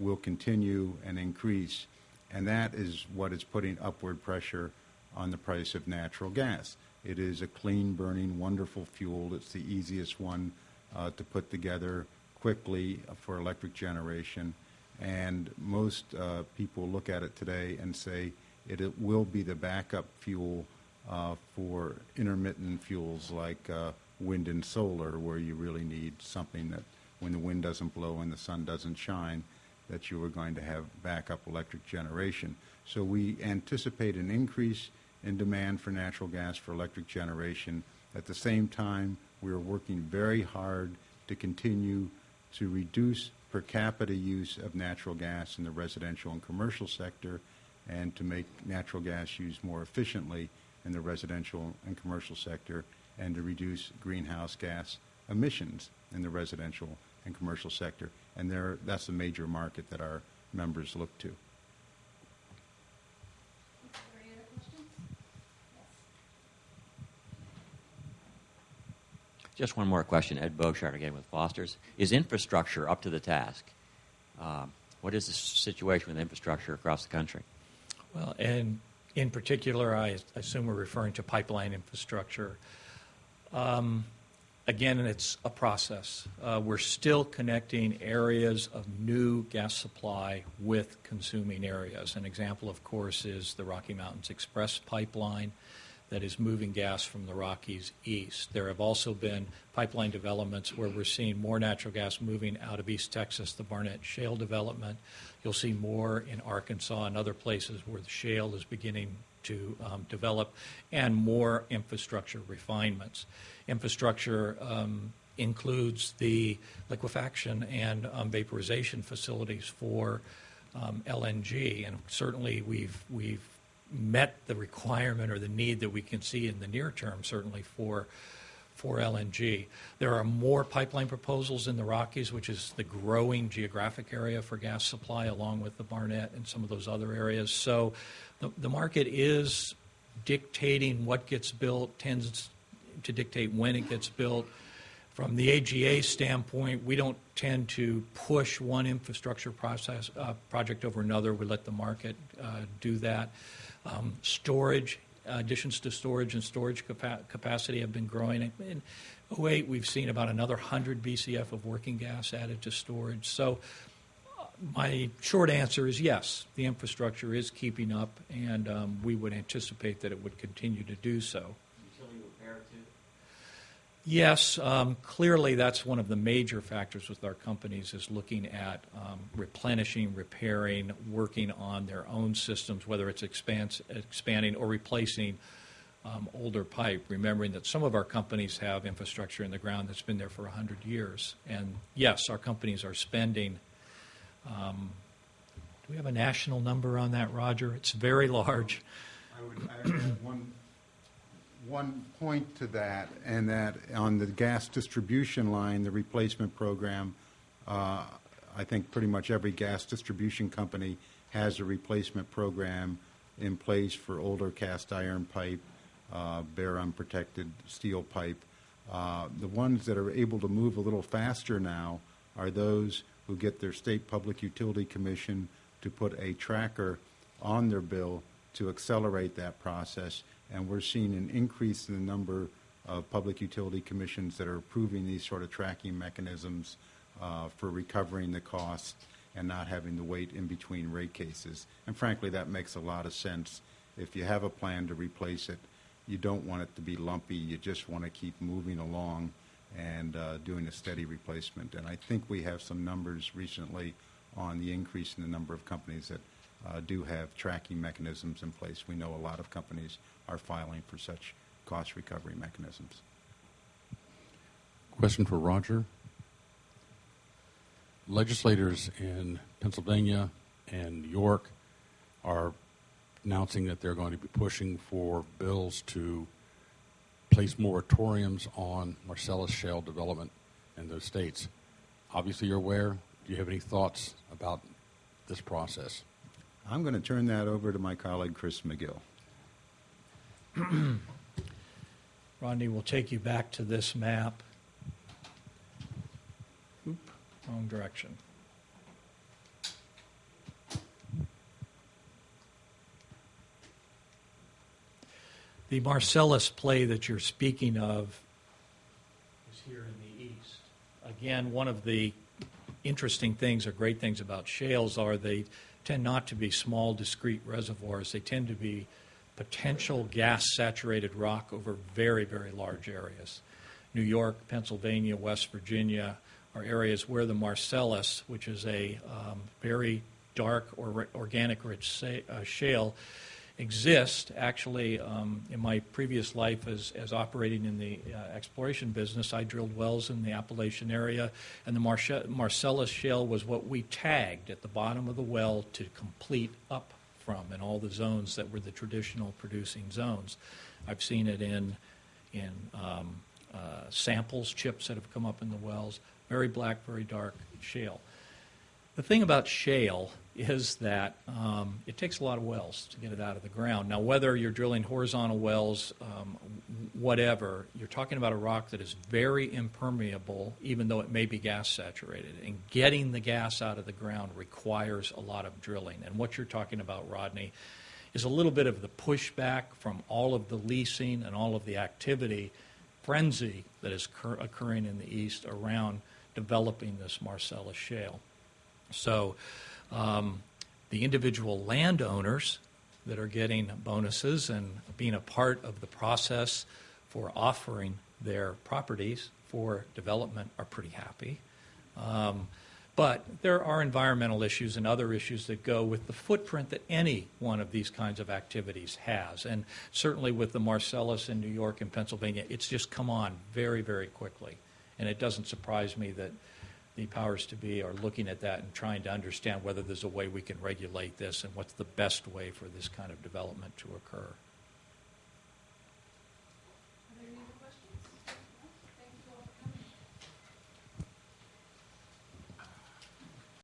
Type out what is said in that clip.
will continue and increase, and that is what is putting upward pressure on the price of natural gas. It is a clean burning, wonderful fuel. It's the easiest one to put together quickly for electric generation, and most people look at it today and say it will be the backup fuel for intermittent fuels like wind and solar, where you really need something that when the wind doesn't blow and the sun doesn't shine, that you are going to have backup electric generation. So we anticipate an increase in demand for natural gas for electric generation. At the same time, we are working very hard to continue to reduce per capita use of natural gas in the residential and commercial sector, and to make natural gas used more efficiently in the residential and commercial sector, and to reduce greenhouse gas emissions in the residential and commercial sector. And that's a major market that our members look to. Are there any other questions? Yes. Just one more question. Ed Bochart again with Foster's. Is infrastructure up to the task? What is the situation with infrastructure across the country? Well, and in particular, I assume we're referring to pipeline infrastructure. Again, it's a process. We're still connecting areas of new gas supply with consuming areas. An example, of course, is the Rocky Mountains Express pipeline that is moving gas from the Rockies east. There have also been pipeline developments where we're seeing more natural gas moving out of East Texas, the Barnett Shale development. You'll see more in Arkansas and other places where the shale is beginning to develop, and more infrastructure refinements. Infrastructure includes the liquefaction and vaporization facilities for LNG, and certainly we've met the requirement or the need that we can see in the near term, certainly for LNG. There are more pipeline proposals in the Rockies, which is the growing geographic area for gas supply, along with the Barnett and some of those other areas. So the market is dictating what gets built, tends to dictate when it gets built. From the AGA standpoint, we don't tend to push one infrastructure project over another. We let the market do that. Storage, additions to storage and storage capacity have been growing. In 2008, we've seen about another 100 BCF of working gas added to storage. So my short answer is yes, the infrastructure is keeping up, and we would anticipate that it would continue to do so. Utility repair, too? Yes, clearly that's one of the major factors with our companies, is looking at replenishing, repairing, working on their own systems, whether it's expanding or replacing older pipe, remembering that some of our companies have infrastructure in the ground that's been there for 100 years. And yes, our companies are spending. Do we have a national number on that, Roger? It's very large. I would add one point to that, and that on the gas distribution line, the replacement program, I think pretty much every gas distribution company has a replacement program in place for older cast iron pipe, bare unprotected steel pipe. The ones that are able to move a little faster now are those who get their state public utility commission to put a tracker on their bill to accelerate that process. And we're seeing an increase in the number of public utility commissions that are approving these sort of tracking mechanisms for recovering the costs and not having to wait in between rate cases. And frankly, that makes a lot of sense. If you have a plan to replace it, you don't want it to be lumpy. You just want to keep moving along and doing a steady replacement. And I think we have some numbers recently on the increase in the number of companies that do have tracking mechanisms in place. We know a lot of companies are filing for such cost recovery mechanisms. Question for Roger. Legislators in Pennsylvania and New York are announcing that they're going to be pushing for bills to place moratoriums on Marcellus Shale development in those states. Obviously, you're aware. Do you have any thoughts about this process? I'm going to turn that over to my colleague, Chris McGill. Rodney, we'll take you back to this map. Oop, wrong direction. The Marcellus play that you're speaking of is here in the east. Again, one of the interesting things or great things about shales are they tend not to be small, discrete reservoirs. They tend to be potential gas-saturated rock over very, very large areas. New York, Pennsylvania, West Virginia are areas where the Marcellus, which is a very dark or organic-rich shale, exist. Actually, in my previous life as operating in the exploration business, I drilled wells in the Appalachian area, and the Marcellus shale was what we tagged at the bottom of the well to complete up from in all the zones that were the traditional producing zones. I've seen it in samples, chips that have come up in the wells, very black, very dark shale. The thing about shale is that it takes a lot of wells to get it out of the ground. Now, whether you're drilling horizontal wells, whatever, you're talking about a rock that is very impermeable, even though it may be gas saturated. And getting the gas out of the ground requires a lot of drilling. And what you're talking about, Rodney, is a little bit of the pushback from all of the leasing and all of the activity, frenzy that is occurring in the east around developing this Marcellus shale. So the individual landowners that are getting bonuses and being a part of the process for offering their properties for development are pretty happy. But there are environmental issues and other issues that go with the footprint that any one of these kinds of activities has. And certainly with the Marcellus in New York and Pennsylvania, it's just come on very, very quickly. And it doesn't surprise me that the powers to be are looking at that and trying to understand whether there's a way we can regulate this and what's the best way for this kind of development to occur.